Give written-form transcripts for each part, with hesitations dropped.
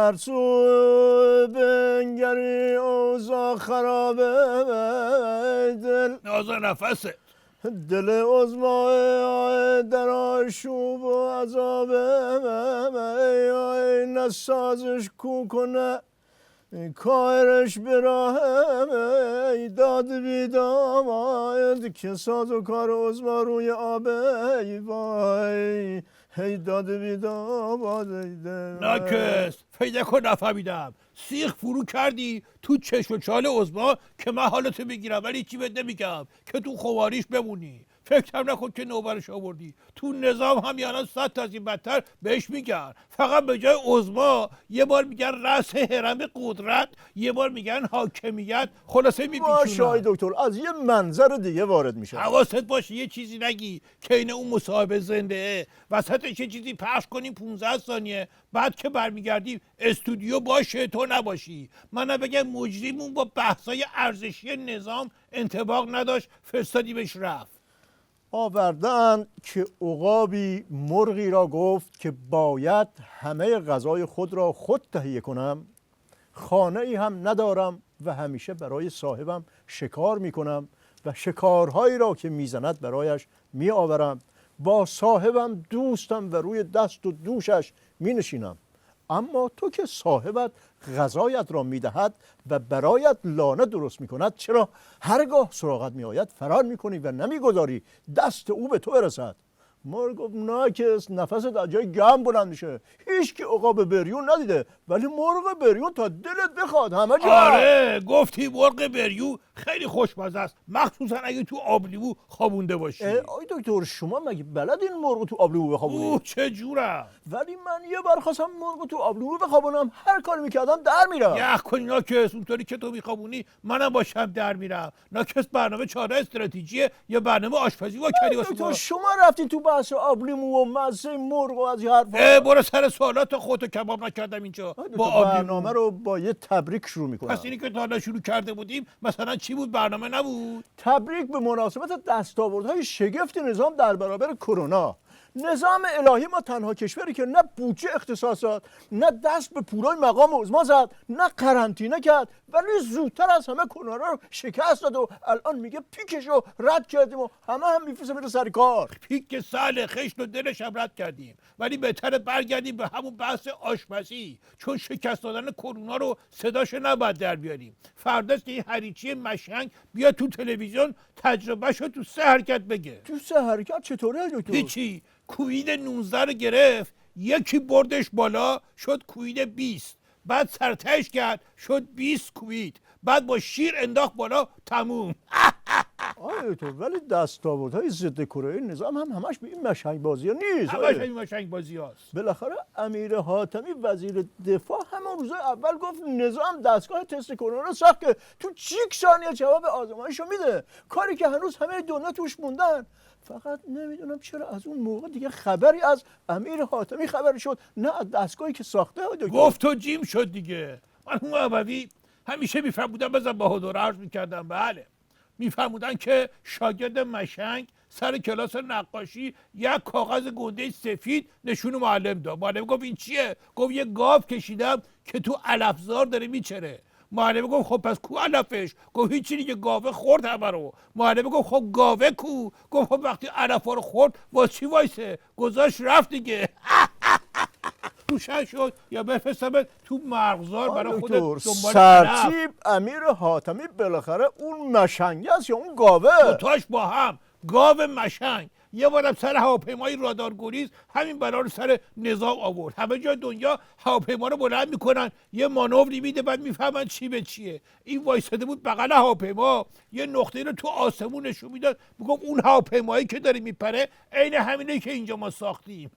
هرسو بنگری اوزا خرابه دل نازا نفست دل عظما در آشوب و عذابه نسازش کو کنه کارش به راهه داد بیداماید که ساز و کار عظما روی آبه وای هی داد بیداماد ناکس پیدا کن نفهمیدم سیخ فرو کردی تو چشم و چال عظما که من حالتو بگیرم ولی چی بهت نمیگم که تو خواریش بمونی فکرم نکن که نوبرش آوردی تو نظام هم الان 100 تا از این بدتر بهش میگن فقط به جای عظما یه بار میگن رأس هرم قدرت یه بار میگن حاکمیت خلاصه باشه آی میپیچونن دکتر از یه منظر دیگه وارد میشه حواست باشه یه چیزی نگی که این اون مصاحبه زنده وسطش یه چیزی پخش کنیم 15 ثانیه بعد که برمیگردیم استودیو باشه تو نباشی من بگم مجریمون با بحثای ارزشی نظام انطباق نداشت فرستادیمش رفت آوردن که عقابی مرغی را گفت که باید همه غذای خود را خود تهیه کنم خانه ای هم ندارم و همیشه برای صاحبم شکار می کنم و شکارهایی را که میزند برایش می آورم با صاحبم دوستم و روی دست و دوشش می نشینم اما تو که صاحبت غذایت را میدهد و برایت لانه درست میکند چرا هرگاه سراغت میآید فرار میکنی و نمیگذاری دست او به تو برسد مرغ گفت ناکس نفست از جای گرم بلند میشه هیچ که عقاب بریون ندیده ولی مرغ بریون تا دلت بخواد همه جا آره گفتی مرغ بریو خیلی خوشمزه است مخصوصا اگه تو آبلیمو خوابونده باشی آی دکتر شما مگه بلد این مرغ تو آبلیمو بخوابونی اوه چه جورم ولی من یه بار خواستم مرغ تو آبلیمو بخوابونم هر کاری میکردم در میرم یخ کنی ناکس اونطوری که تو میخوابونی منم باشم در میرم ناکس برنامه 4 استراتژیه یا برنامه آشپزی با کردی واسه دکتر ما شما رفتین تو بحث آبلیمو و مزه مرغ و از این حرفا برو سر سوالات خودتو کباب نکردم اینجا با برنامه آبلیمو رو با یه تبریک شروع میکنم پس اینی که تا حالا شروع کرده بودیم مثلا چی بود برنامه نبود تبریک به مناسبت دستاوردهای شگفت نظام در برابر کرونا نظام الهی ما تنها کشوری که نه بودجه اختصاصات نه دست به پولای مقام عظما زد نه قرنطینه کرد ولی زودتر از همه کرونا رو شکست داد و الان میگه پیکش رو رد کردیم و همه هم میفرسته میره سر کار پیک سال خشت و دلش هم رد کردیم ولی بهتره برگردیم به همون بحث آشپزی چون شکست دادن کرونا رو صداش نباید در بیاریم فرداست که این هریچی مشنگ بیا تو تلویزیون تجربهشو تو 3 حرکت بگه تو 3 حرکت چطوره دکتر هیچی کووید 19 رو گرفت یکی بردش بالا شد کووید 20 بعد سرتش کرد شد 20 کووید بعد با شیر انداخت بالا تموم آره تو ولی دستاوردهای ضد کره نظام هم همش به این مشنگ بازی نیست همش این مشنگ بازی هاست بالاخره امیر حاتمی وزیر دفاع همون روزای اول گفت نظام دستگاه تست کرونا رو ساخت که تو چیک ثانیه جواب آزمایشو میده کاری که هنوز همه دنیا توش موندن فقط نمیدونم چرا از اون موقع دیگه خبری از امیر حاتمی خبری شد نه از دستگاهی که ساخته گفت و جیم شد دیگه من اون ابوی همیشه میفرمودن بزن بهادر عرض میکردم بله میفرمودن که شاگرد مشنگ سر کلاس نقاشی یک کاغذ گنده سفید نشون معلم داد معلم گفت این چیه گفت یه گاو کشیدم که تو علفزار داره میچره معلم گفت خب پس کو علفش گفت هیچی دیگه گاوه خورد همه رو معلم گفت خب گاوه کو گفت خب وقتی علفا رو خورد واسه چی وایسه گذاشت رفت دیگه روشن شد یا بفرستم تو مرغزار برای خودت دنبال سرتیپ امیر حاتمی بالاخره اون مشنگه است یا اون گاوه دوتاش با هم گاو مشنگ یه بارم سر هواپیمای رادارگریز همین بلا رو سر نظام آورد همه جای دنیا هواپیما رو بلند میکنن یه مانوری میده بعد میفهمن چی به چیه این وایساده بود بغل هواپیما یه نقطه رو تو آسمون نشون میداد میگفت اون هواپیمایی که داره میپره عین همینه که اینجا ما ساختیم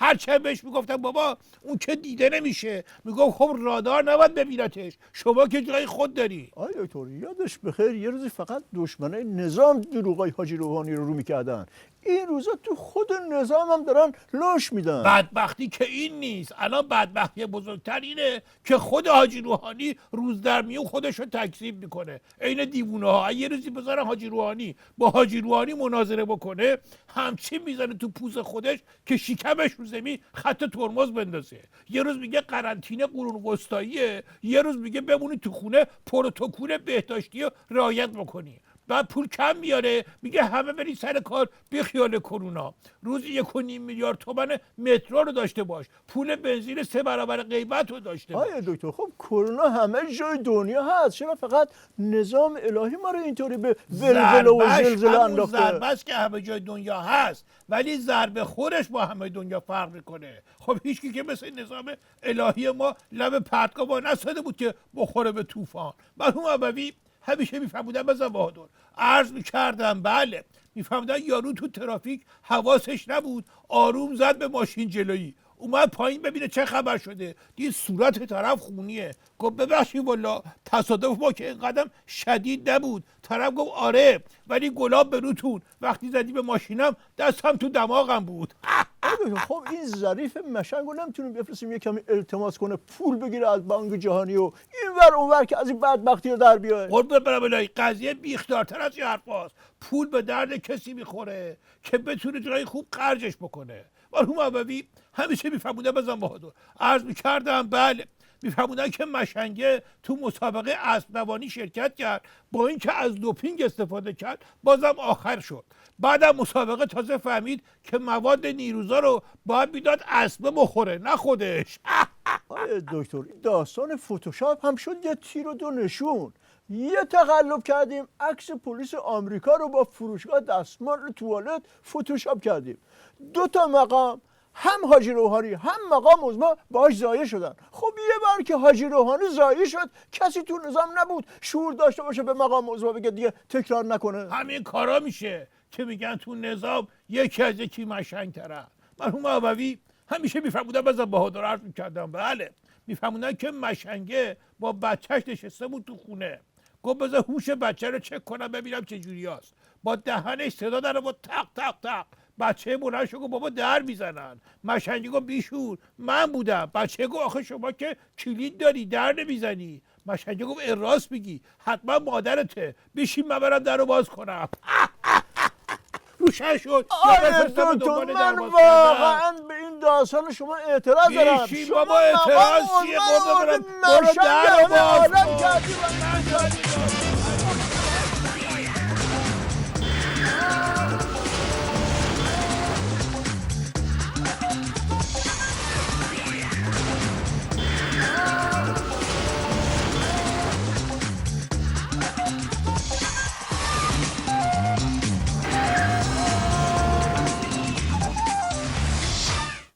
هر چه بهش میگفتم بابا اون که دیده نمیشه میگفت خب رادار نباید ببینتش شما که جای خود داری آی دکتر یادش بخیر یه روزی فقط دشمنای نظام دروغای حاجی روحانی رو میکردن این روزا تو خود نظام هم دارن لاش میدن. بدبختی که این نیست، الان بدبختی بزرگتر اینه که خود حاجی روحانی روز در میون خودش رو تکذیب میکنه. عین دیوونه ها. یه روزی بذارن حاجی روحانی با حاجی روحانی مناظره بکنه، همچین میزنه تو پوز خودش که شکمش رو زمین خط ترمز بندازه. یه روز میگه قرنطینه قرون وسطاییه، یه روز میگه بمونی تو خونه پروتکل بهداشتی رو رعایت بکنی. بعد پول کم میاره، میگه همه برید سر کار بی خیال کرونا. روزی 1.5 میلیارد تومان مترو رو داشته باش، پول بنزین 3 برابر قیمت رو داشته باش. آیا دکتر خب کرونا همه جای دنیا هست، چرا فقط نظام الهی ما رو اینطوری به ولوله و زلزله انداخته؟ ضربه است که همه جای دنیا هست، ولی ضربه خورش با همه دنیا فرق میکنه. خب هیچکی که مثل نظام الهی ما لب پرتگاه با نساده بود که بخوره به طوفان. مرحوم ابوی همیشه میفهمودن بزن بهادر، عرض میکردم بله، میفهمودن یارو تو ترافیک حواسش نبود، آروم زد به ماشین جلویی، اومد پایین ببینه چه خبر شده، دید صورت طرف خونیه، گفت ببخشید والا تصادف ما که اینقدر شدید نبود. طرف گفت آره، ولی گلاب به روتون وقتی زدی به ماشینم دستم تو دماغم بود. خب این ظریف مشنگ رو نمیتونیم بفرستیم یه کمی التماس کنه پول بگیره از بانک جهانی و اینور اونور که از این بدبختی رو در بیاره؟ قربون برم الهی، قضیه بیخدارتر از این حرفاست. پول به درد کسی میخوره که بتونه جای خوب خرجش بکنه. مرحوم ابوی همیشه میفهمودن بزن بهادر، عرض میکردم بله، میفهمودن که مشنگه تو مسابقه اسب دوانی شرکت کرد، با اینکه از دوپینگ استفاده کرد بازم آخر شد. بعدم مسابقه تازه فهمید که مواد نیروزا رو باید میداد اسبه بخوره نه خودش. آره دکتر، این داستان فتوشاپ هم شد یه تیر و دو نشون. یه تقلب کردیم عکس پلیس آمریکا رو با فروشگاه دستمال توالت فتوشاپ کردیم. 2 تا مقام، هم حاجی روحانی هم مقام عظما باهاش ضایع شدن. خب یه بار که حاجی روحانی ضایع شد کسی تو نظام نبود شعور داشته باشه به مقام عظما بگه دیگه تکرار نکنه. همین کارا میشه که میگن تو نظام یکی از یکی مشنگ‌تره. مرحوم ابوی همیشه میفهمودن بزن بهادر، عرض میکردم بله، میفهمودن که مشنگه با بچهش نشسته بود تو خونه، گفت بذار هوش بچه رو چک کنم ببینم چه جوری است. با دهنش صدا در بود تق تق تق. بچه بلند شد گفت بابا در میزنن. مشنگی گفت بیشور من بودم. بچه گفت آخه شما که کلید داری در نمیزنی. مشنگی گفت راست میگی، حتما مادرته، بشین من برم در رو باز کنم. روشن شد. آره دکتر، من واقعا به این داستان شما اعتراض دارم. بیشین بابا، اعتراض چیه؟ برو در رو باز کن.